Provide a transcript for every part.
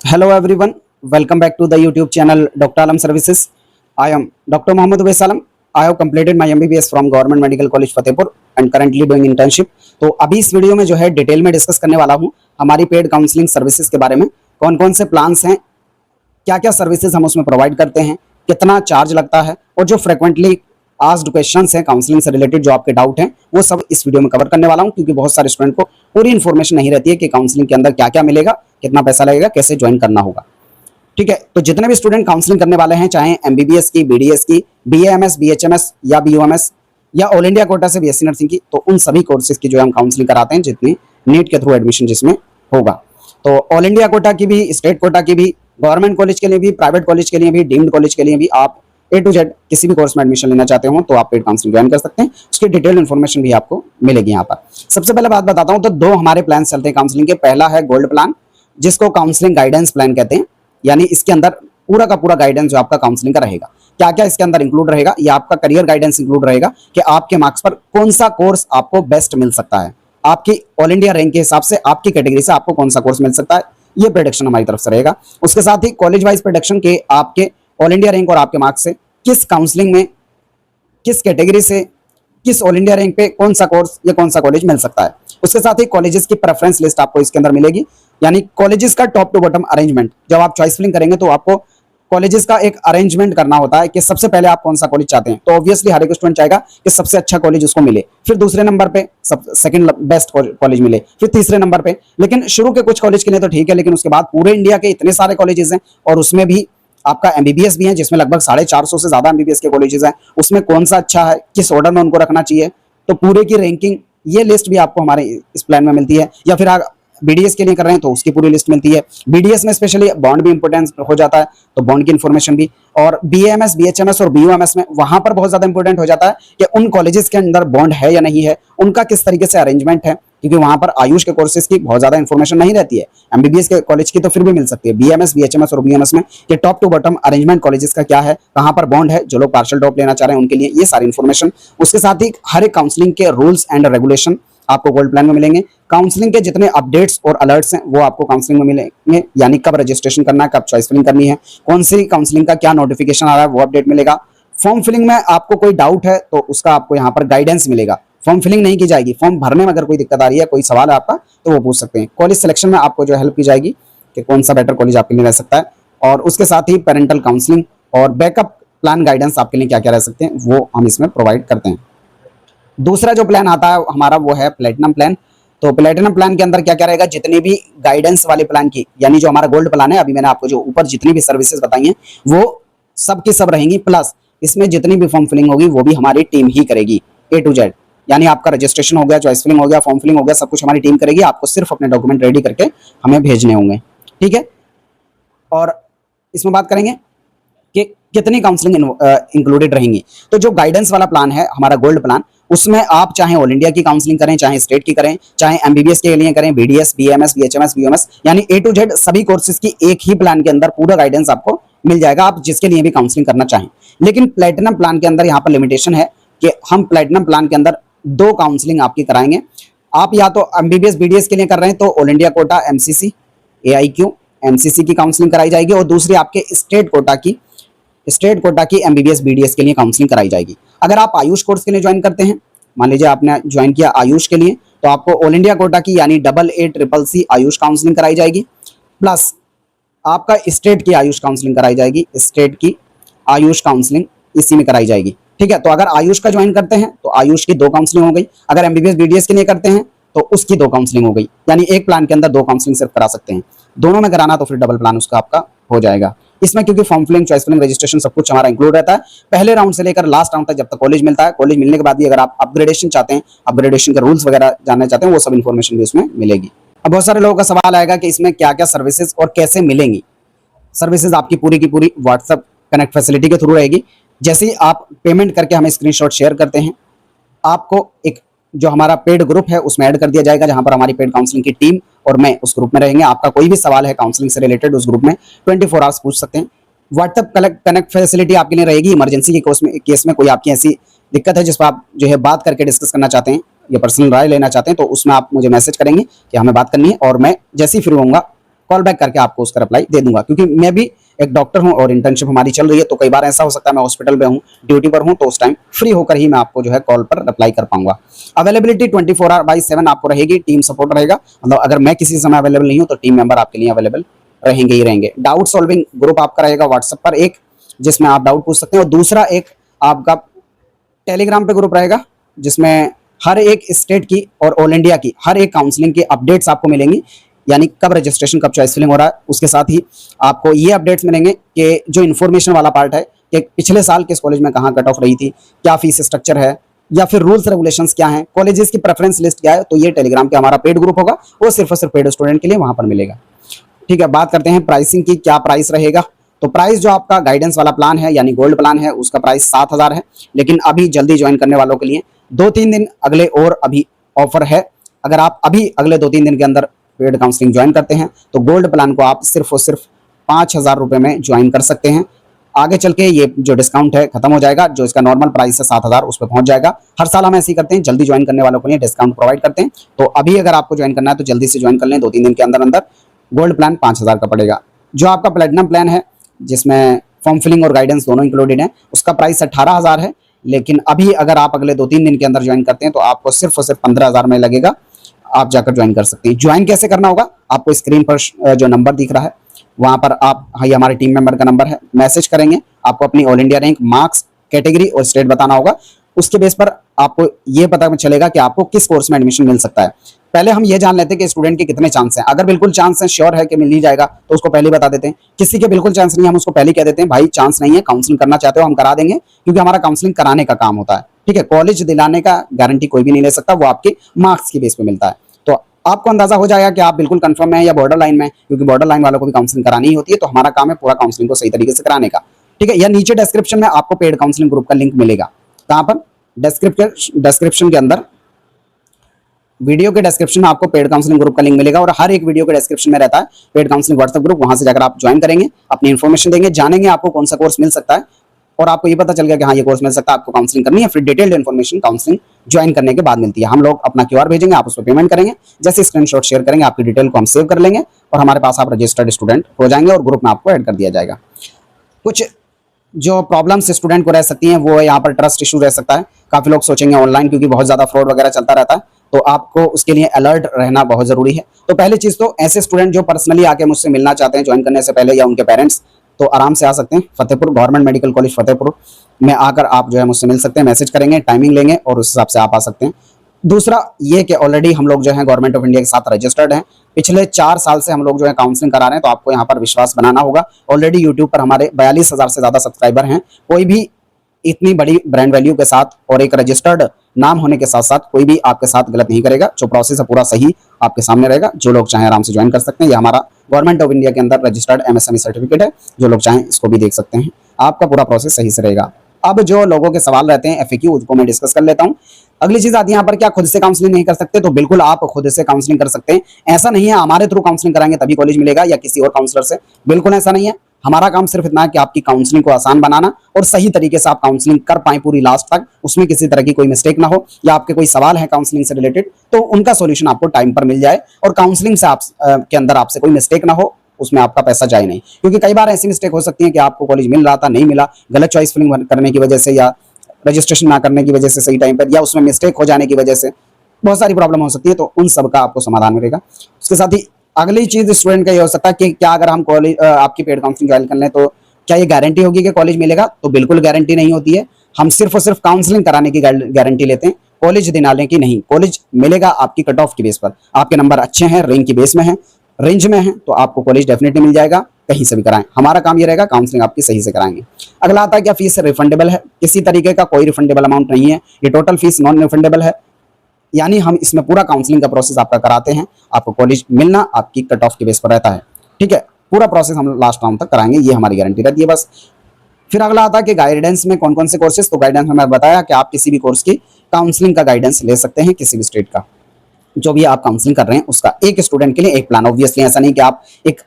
Hello everyone, welcome back to the YouTube channel Dr. Alam Services. I am Dr. Mohammad Uwais Alam. I have completed my MBBS from Government Medical College Fatehpur and currently doing internship. तो अभी इस video में जो है detail में discuss करने वाला हूँ हमारी पेड काउंसलिंग सर्विसेज के बारे में। कौन कौन से प्लान्स हैं, क्या क्या सर्विसेज हम उसमें प्रोवाइड करते हैं, कितना चार्ज लगता है और जो फ्रिक्वेंटली आस्क्ड क्वेश्चंस हैं काउंसलिंग से रिलेटेड जो आपके डाउट हैं वो सब इस वीडियो में कवर करने वाला हूं, क्योंकि बहुत सारे स्टूडेंट को पूरी इन्फॉर्मेशन नहीं रहती है कि काउंसलिंग के अंदर क्या क्या मिलेगा, कितना पैसा लगेगा, कैसे ज्वाइन करना होगा। ठीक है, तो जितने भी स्टूडेंट काउंसलिंग करने वाले हैं, चाहे एमबीबीएस की, बीडीएस की, बीएएमएस, बीएचएमएस या बीओएमएस या ऑल इंडिया कोटा से बीएससी नर्सिंग की, तो उन सभी कोर्सेज की जो हम काउंसलिंग कराते हैं जितनी नीट के थ्रू एडमिशन जिसमें होगा। तो ऑल इंडिया कोटा की भी, स्टेट कोटा की भी, गवर्नमेंट कॉलेज के लिए भी, प्राइवेट कॉलेज के लिए भी, डीम्ड कॉलेज के लिए भी आप A to Z किसी भी कोर्स में एडमिशन लेना चाहते हो तो आप पेड काउंसलिंग ज्वाइन कर सकते हैं। उसकी डिटेल इन्फॉर्मेशन भी आपको मिलेगी यहाँ पर। सबसे पहले बात बताता हूँ, तो दो हमारे प्लान चलते हैं काउंसलिंग के। पहला है गोल्ड प्लान, जिसको काउंसलिंग गाइडेंस प्लान कहते हैं, यानी इसके अंदर पूरा का पूरा गाइडेंस जो आपका काउंसलिंग का रहेगा। क्या क्या इसके अंदर इंक्लूड रहेगा, ये आपका करियर गाइडेंस इंक्लूड रहेगा कि आपके मार्क्स पर कौन सा कोर्स आपको बेस्ट मिल सकता है, आपकी ऑल इंडिया रैंक के हिसाब से आपकी कैटेगरी से आपको कौन सा कोर्स मिल सकता है, ये प्रेडिक्शन हमारी तरफ से रहेगा। उसके साथ ही कॉलेज वाइज प्रेडिक्शन के आपके ऑल इंडिया रैंक और आपके मार्क्स से किस काउंसलिंग में, किस कैटेगरी से, किस ऑल इंडिया रैंक पे कौन सा कोर्स या कौन सा कॉलेज मिल सकता है। उसके साथ ही कॉलेजेस की प्रेफरेंस लिस्ट आपको इसके अंदर मिलेगी, यानी कॉलेजेस का टॉप टू बॉटम अरेंजमेंट। जब आप चॉइस फिलिंग करेंगे तो आपको कॉलेजेस का एक अरेंजमेंट करना होता है कि सबसे पहले आप कौन सा कॉलेज चाहते हैं। तो ऑब्वियसली हर एक स्टूडेंट चाहेगा कि सबसे अच्छा कॉलेज उसको मिले, फिर दूसरे नंबर पे सेकंड बेस्ट कॉलेज मिले, फिर तीसरे नंबर पे। लेकिन शुरू के कुछ कॉलेज के लिए तो ठीक है, लेकिन उसके बाद पूरे इंडिया के इतने सारे कॉलेजेस हैं और उसमें भी आपका एमबीबीएस भी है जिसमें लगभग 450 से ज्यादा एमबीबीएस के कॉलेजेस हैं, उसमें कौन सा अच्छा है, किस ऑर्डर में उनको रखना चाहिए, तो पूरे की रैंकिंग ये लिस्ट भी आपको हमारे इस प्लान में मिलती है। या फिर आप बीडीएस के लिए कर रहे हैं तो उसकी पूरी लिस्ट मिलती है। बीडीएस में स्पेशली बॉन्ड भी इंपोर्टेंस हो जाता है, तो बॉन्ड की इन्फॉर्मेशन भी। और बीएमएस, बीएचएमएस और बीओएमएस में वहां पर बहुत ज्यादा इंपॉर्टेंट हो जाता है कि उन कॉलेजेस के अंदर बॉन्ड है या नहीं है, उनका किस तरीके से अरेंजमेंट है, क्योंकि वहां पर आयुष के कोर्सेज की बहुत ज्यादा इन्फॉर्मेशन नहीं रहती है। एमबीबीएस के कॉलेज की तो फिर भी मिल सकती है। बीएमएस, बीएचएमएस और बीएमएस में कि top to bottom arrangement colleges का क्या है, कहां पर बॉन्ड है, जो लोग पार्शियल ड्रॉप लेना चाह रहे हैं उनके लिए ये सारी इन्फॉर्मेशन। उसके साथ ही हर एक काउंसलिंग के रूल्स एंड रेगुलेशन आपको गोल्ड प्लान में मिलेंगे। काउंसलिंग के जितने अपडेट्स और अलर्ट्स हैं वो आपको काउंसलिंग में मिलेंगे, यानी कब रजिस्ट्रेशन करना है, कब चॉइस फिलिंग करनी है, कौन सी काउंसलिंग का क्या नोटिफिकेशन आ रहा है वो अपडेट मिलेगा। फॉर्म फिलिंग में आपको कोई डाउट है तो उसका आपको यहाँ पर गाइडेंस मिलेगा। फॉर्म फिलिंग नहीं की जाएगी, फॉर्म भरने में अगर कोई दिक्कत आ रही है, कोई सवाल है आपका तो वो पूछ सकते हैं। कॉलेज सिलेक्शन में आपको जो हेल्प की जाएगी कि कौन सा बेटर कॉलेज आपके लिए रह सकता है, और उसके साथ ही पेरेंटल काउंसलिंग और बैकअप प्लान गाइडेंस आपके लिए क्या क्या रह सकते हैं वो हम इसमें प्रोवाइड करते हैं। दूसरा जो प्लान आता है हमारा वो है प्लेटिनम प्लान। तो प्लेटिनम प्लान के अंदर क्या क्या रहेगा, जितनी भी गाइडेंस वाले प्लान की, यानी जो हमारा गोल्ड प्लान है, अभी मैंने आपको जो ऊपर जितनी भी सर्विसेज बताई हैं वो सब की सब रहेंगी, प्लस इसमें जितनी भी फॉर्म फिलिंग होगी वो भी हमारी टीम ही करेगी A to Z। यानी आपका रजिस्ट्रेशन हो गया, चॉइस फिलिंग हो गया, फॉर्म फिलिंग हो गया, सब कुछ हमारी टीम करेगी। आपको सिर्फ अपने डॉक्यूमेंट रेडी करके हमें भेजने होंगे, ठीक है। और इसमें बात करेंगे कि कितनी काउंसलिंग इंक्लूडेड रहेंगी। तो जो गाइडेंस वाला प्लान है हमारा गोल्ड प्लान, उसमें आप चाहे ऑल इंडिया की काउंसलिंग करें, चाहे स्टेट की करें, चाहे एमबीबीएस के लिए करें, बीडीएस, बीएमएस, बीएचएमएस, बीओएमएस, यानी A to Z सभी कोर्सेज की एक ही प्लान के अंदर पूरा गाइडेंस आपको मिल जाएगा, आप जिसके लिए भी काउंसलिंग करना चाहें। लेकिन प्लेटिनम प्लान के अंदर यहाँ पर लिमिटेशन है कि हम प्लेटिनम प्लान के अंदर 2 काउंसलिंग आपकी कराएंगे। आप या तो एमबीबीएस, बीडीएस के लिए कर रहे हैं तो all India quota, MCC, AIQ, MCC की काउंसलिंग कराई जाएगी, और दूसरी आपके स्टेट कोटा की एमबीबीएस, बीडीएस के लिए काउंसलिंग कराई जाएगी। अगर आप आयुष कोर्स के लिए ज्वाइन करते हैं, मान लीजिए आपने ज्वाइन किया आयुष के लिए, तो आपको ऑल इंडिया कोटा की यानी AA CCC आयुष काउंसलिंग कराई जाएगी, प्लस आपका स्टेट की आयुष काउंसलिंग कराई जाएगी, स्टेट की आयुष काउंसलिंग इसी में कराई जाएगी, ठीक है। तो अगर आयुष का ज्वाइन करते हैं तो आयुष की 2 काउंसलिंग हो गई, अगर एमबीबीएस, बीडीएस के लिए करते हैं तो उसकी 2 काउंसलिंग हो गई, यानी एक प्लान के अंदर 2 काउंसलिंग सिर्फ करा सकते हैं। दोनों में कराना तो फिर डबल प्लान उसका आपका हो जाएगा। इसमें क्योंकि form filling, choice filling, registration सब कुछ हमारा इंक्लूड रहता है, पहले राउंड से लेकर लास्ट राउंड तक जब तक कॉलेज मिलता है। कॉलेज मिलने के बाद भी अगर आप अपग्रेडेशन चाहते हैं, अपग्रेडेशन के रूल्स वगैरह जानना चाहते हैं, वो सब इन्फॉर्मेशन भी उसमें मिलेगी। अब बहुत सारे लोगों का सवाल आएगा कि इसमें क्या क्या सर्विसेज और कैसे मिलेंगी। सर्विसेज आपकी पूरी की पूरी व्हाट्सएप कनेक्ट फैसिलिटी के थ्रू रहेगी। जैसे ही आप पेमेंट करके हमें स्क्रीनशॉट शेयर करते हैं, आपको एक जो हमारा पेड ग्रुप है उसमें ऐड कर दिया जाएगा, जहां पर हमारी पेड काउंसलिंग की टीम और मैं उस ग्रुप में रहेंगे। आपका कोई भी सवाल है काउंसलिंग से रिलेटेड उस ग्रुप में 24 आवर्स पूछ सकते हैं। व्हाट्सएप कनेक्ट फैसिलिटी आपके लिए रहेगी। इमरजेंसी के केस में कोई आपकी ऐसी दिक्कत है जिस पर आप जो है बात करके डिस्कस करना चाहते हैं या पर्सनल राय लेना चाहते हैं, तो उसमें आप मुझे मैसेज करेंगे कि हमें बात करनी है, और मैं जैसे ही फ्री होऊंगा कॉल बैक करके आपको उसका रिप्लाई दे दूंगा, क्योंकि मैं भी एक डॉक्टर हूं और इंटर्नशिप हमारी चल रही है, तो कई बार ऐसा हो सकता है मैं हॉस्पिटल में हूं, ड्यूटी पर हूं, तो उस टाइम फ्री होकर ही मैं आपको जो है कॉल पर रिप्लाई कर पाऊंगा। अवेलेबिलिटी 24/7 आपको रहेगी, टीम सपोर्ट रहेगा, मतलब अगर मैं किसी समय अवेलेबल नहीं हूं तो टीम मेंबर आपके लिए अवेलेबल रहेंगे ही रहेंगे। डाउट सॉल्विंग ग्रुप आपका रहेगा व्हाट्सएप पर एक, जिसमें आप डाउट पूछ सकते हैं, और दूसरा एक आपका टेलीग्राम पे ग्रुप रहेगा, जिसमें हर एक स्टेट की और ऑल इंडिया की हर एक काउंसलिंग की अपडेट्स आपको मिलेंगी, यानी कब रजिस्ट्रेशन, कब चॉइस फिलिंग हो रहा है। उसके साथ ही आपको ये अपडेट्स मिलेंगे कि जो इन्फॉर्मेशन वाला पार्ट है कि पिछले साल किस कॉलेज में कहाँ कट ऑफ रही थी, क्या फीस स्ट्रक्चर है, या फिर रूल्स रेगुलेशंस क्या हैं, कॉलेजेस की प्रेफरेंस लिस्ट क्या है, तो ये टेलीग्राम के हमारा पेड ग्रुप होगा, वो सिर्फ और सिर्फ पेड स्टूडेंट के लिए वहां पर मिलेगा। ठीक है, बात करते हैं प्राइसिंग की, क्या प्राइस रहेगा। तो प्राइस जो आपका गाइडेंस वाला प्लान है यानी गोल्ड प्लान है, उसका प्राइस 7,000 है, लेकिन अभी जल्दी ज्वाइन करने वालों के लिए 2-3 दिन अगले और अभी ऑफर है। अगर आप अभी अगले 2-3 दिन के अंदर पेड काउंसलिंग ज्वाइन करते हैं तो गोल्ड प्लान को आप सिर्फ और सिर्फ 5,000 रुपये में ज्वाइन कर सकते हैं। आगे चल के ये जो डिस्काउंट है खत्म हो जाएगा, जो इसका नॉर्मल प्राइस है 7,000 उस पर पहुंच जाएगा। हर साल हम ऐसे ही करते हैं, जल्दी ज्वाइन करने वालों के लिए डिस्काउंट प्रोवाइड करते हैं। तो अभी अगर आपको ज्वाइन करना है तो जल्दी से ज्वाइन कर लें, 2-3 दिन के अंदर अंदर। गोल्ड प्लान 5,000 का पड़ेगा। जो आपका प्लेटिनम प्लान है, जिसमें फॉर्म फिलिंग और गाइडेंस दोनों इंक्लूडेड है, उसका प्राइस 18,000 है, लेकिन अभी अगर आप अगले 2-3 दिन के अंदर ज्वाइन करते हैं तो आपको सिर्फ और सिर्फ 15,000 में लगेगा, आप जाकर ज्वाइन कर सकते हैं। ज्वाइन कैसे करना होगा, आपको स्क्रीन पर जो नंबर दिख रहा है वहां पर आप, हाँ ये हमारे टीम मेंबर का नंबर है, मैसेज करेंगे, आपको अपनी all India rank, marks, category और स्टेट बताना होगा। उसके बेस पर आपको ये पता चलेगा कि आपको किस कोर्स में एडमिशन मिल सकता है। पहले हम ये जान लेते हैं कि स्टूडेंट के कितने चांस हैं। अगर बिल्कुल चांस है, श्योर है कि मिल ही जाएगा, तो उसको पहले बता देते हैं। किसी के बिल्कुल चांस नहीं है, हम उसको पहले कह देते हैं भाई चांस नहीं है, काउंसलिंग करना चाहते हो हम करा देंगे, क्योंकि हमारा काउंसलिंग कराने का काम होता है। ठीक है, कॉलेज दिलाने का गारंटी कोई भी नहीं ले सकता, वो आपके मार्क्स की बेस पे मिलता है। तो आपको अंदाजा हो जाएगा कि आप बिल्कुल कंफर्म है या बॉर्डर लाइन में, क्योंकि बॉर्डर लाइन वालों को भी काउंसलिंग करानी ही होती है, तो हमारा काम है पूरा काउंसलिंग को सही तरीके से कराने का। ठीक है, या नीचे डिस्क्रिप्शन में आपको पेड काउंसलिंग ग्रुप का लिंक मिलेगा। कहां पर, डिस्क्रिप्शन के अंदर, वीडियो के डिस्क्रिप्शन में आपको पेड काउंसलिंग ग्रुप का लिंक मिलेगा, और हर एक वीडियो के डिस्क्रिप्शन में रहता है पेड काउंसलिंग व्हाट्सएप ग्रुप। वहां से जाकर आप ज्वाइन करेंगे, अपनी इन्फॉर्मेशन देंगे, जानेंगे आपको कौन सा कोर्स मिल सकता है, और आपको ये पता चल गया कि हाँ ये कोर्स मिल सकता है, आपको काउंसलिंग करनी है। फिर डिटेल्ड इन्फॉर्मेशन काउंसलिंग ज्वाइन करने के बाद मिलती है। हम लोग अपना QR भेजेंगे, आप उस पर पेमेंट करेंगे, जैसे स्क्रीनशॉट शेयर करेंगे आपकी डिटेल को हम सेव कर लेंगे, और हमारे पास आप रजिस्टर्ड स्टूडेंट हो जाएंगे, और ग्रुप में आपको ऐड कर दिया जाएगा। कुछ जो प्रॉब्लम्स स्टूडेंट को रह सकती हैं वो है, यहाँ पर ट्रस्ट इशू रह सकता है। काफी लोग सोचेंगे ऑनलाइन क्योंकि बहुत ज्यादा फ्रॉड वगैरह चलता रहता है, तो आपको उसके लिए अलर्ट रहना बहुत जरूरी है। तो पहली चीज तो ऐसे स्टूडेंट जो पर्सनली आके मुझसे मिलना चाहते हैं ज्वाइन करने से पहले, या उनके पेरेंट्स, तो आराम से आ सकते हैं। Fatehpur government medical college Fatehpur में आकर आप जो है मुझसे मिल सकते हैं, मैसेज करेंगे, टाइमिंग लेंगे और उस हिसाब से आप आ सकते हैं। दूसरा ये कि ऑलरेडी हम लोग जो है गवर्नमेंट ऑफ इंडिया के साथ रजिस्टर्ड हैं, पिछले 4 साल से हम लोग जो है काउंसलिंग करा रहे हैं, तो आपको यहाँ पर विश्वास बनाना होगा। ऑलरेडी यूट्यूब पर हमारे 42,000 से ज्यादा सब्सक्राइबर हैं। कोई भी इतनी बड़ी ब्रांड वैल्यू के साथ और एक रजिस्टर्ड नाम होने के साथ साथ कोई भी आपके साथ गलत नहीं करेगा। जो प्रोसेस है पूरा सही आपके सामने रहेगा। जो लोग चाहें आराम से ज्वाइन कर सकते हैं। ये हमारा गवर्नमेंट ऑफ इंडिया के अंदर रजिस्टर्ड MSME सर्टिफिकेट है, जो लोग चाहें इसको भी देख सकते हैं। आपका पूरा प्रोसेस सही से रहेगा। अब जो लोगों के सवाल रहते हैं FAQ, उसको मैं डिस्कस कर लेता हूँ। अगली चीज आती है यहाँ पर, क्या खुद से काउंसलिंग नहीं कर सकते? तो बिल्कुल आप खुद से काउंसलिंग कर सकते हैं। ऐसा नहीं है हमारे थ्रू काउंसलिंग कराएंगे तभी कॉलेज मिलेगा या किसी और काउंसलर से, बिल्कुल ऐसा नहीं है। हमारा काम सिर्फ इतना है कि आपकी काउंसलिंग को आसान बनाना और सही तरीके से आप काउंसलिंग कर पाए पूरी लास्ट तक, उसमें किसी तरह की कोई मिस्टेक ना हो, या आपके कोई सवाल है काउंसलिंग से रिलेटेड तो उनका सॉल्यूशन आपको टाइम पर मिल जाए, और काउंसलिंग से के अंदर आपसे कोई मिस्टेक ना हो, उसमें आपका पैसा जाए नहीं। क्योंकि कई बार ऐसी मिस्टेक हो सकती है कि आपको कॉलेज मिल रहा था, नहीं मिला, गलत चॉइस फिलिंग करने की वजह से, या रजिस्ट्रेशन ना करने की वजह से सही टाइम पर, या उसमें मिस्टेक हो जाने की वजह से बहुत सारी प्रॉब्लम हो सकती है। तो उन सब का आपको समाधान मिलेगा। उसके साथ ही अगली चीज स्टूडेंट का ये हो सकता है कि क्या अगर हम कॉलेज आपकी पेड काउंसलिंग ज्वाइन कर लें तो क्या ये गारंटी होगी कि कॉलेज मिलेगा? तो बिल्कुल गारंटी नहीं होती है। हम सिर्फ और सिर्फ काउंसलिंग कराने की गारंटी लेते हैं, कॉलेज दिलाने की नहीं। कॉलेज मिलेगा आपकी कट ऑफ की बेस पर, आपके नंबर अच्छे हैं, रैंक की बेस में है, रेंज में है, तो आपको कॉलेज डेफिनेटली मिल जाएगा, कहीं से भी कराएं। हमारा काम ये रहेगा काउंसलिंग आपकी सही से कराएंगे। अगला आता है क्या फीस रिफंडेबल है? किसी तरीके का कोई रिफंडेबल अमाउंट नहीं है, ये टोटल फीस नॉन रिफंडेबल है। यानी हम इसमें पूरा काउंसलिंग का प्रोसेस आपका कराते हैं, आपको कॉलेज मिलना आपकी कट ऑफ के बेस पर रहता है। ठीक है, पूरा प्रोसेस हम लास्ट राउंड तक कराएंगे, ये हमारी गारंटी रहती है बस। फिर अगला आता है कि गाइडेंस में कौन कौन से कोर्सेज? तो गाइडेंस में मैं बताया कि आप किसी भी कोर्स की काउंसलिंग का गाइडेंस ले सकते हैं, किसी भी स्टेट का जो भी आप काउंसलिंग कर रहे हैं उसका। एक स्टूडेंट के लिए एक प्लान, ऑब्वियसली ऐसा नहीं कि आप एक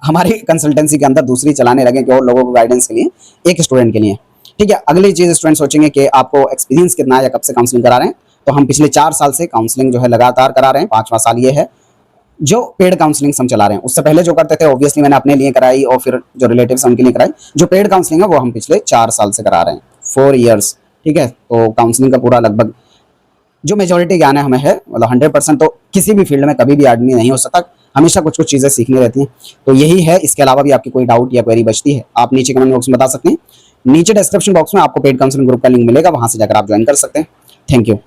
हमारी कंसल्टेंसी के अंदर दूसरी चलाने लगे कि और लोगों को गाइडेंस के लिए, एक स्टूडेंट के लिए। ठीक है, अगली चीज स्टूडेंट सोचेंगे कि आपको एक्सपीरियंस कितना है या कब से काउंसलिंग करा रहे हैं, तो हम पिछले 4 साल से काउंसलिंग जो है लगातार करा रहे हैं, 5वां साल ये है। जो पेड काउंसलिंग हम चला रहे हैं। उससे पहले जो करते थे ऑब्वियसली मैंने अपने लिए कराई और फिर जो रिलेटिव्स उनके लिए कराई। जो पेड काउंसलिंग है वो हम पिछले 4 साल से करा रहे हैं, 4 इयर्स। ठीक है, तो काउंसलिंग का पूरा लगभग जो मेजोरिटी ज्ञान है हमें है, मतलब 100%। तो किसी भी फील्ड में कभी भी आदमी नहीं हो सकता, हमेशा कुछ कुछ चीज़ें सीखनी रहती हैं। तो यही है, इसके अलावा भी आपकी कोई डाउट या क्वेरी बचती है आप नीचे कमेंट बॉक्स में बता सकते हैं। नीचे डिस्क्रिप्शन बॉक्स में आपको पेड काउंसलिंग ग्रुप का लिंक मिलेगा, वहां से जाकर आप ज्वाइन कर सकते हैं। Thank you.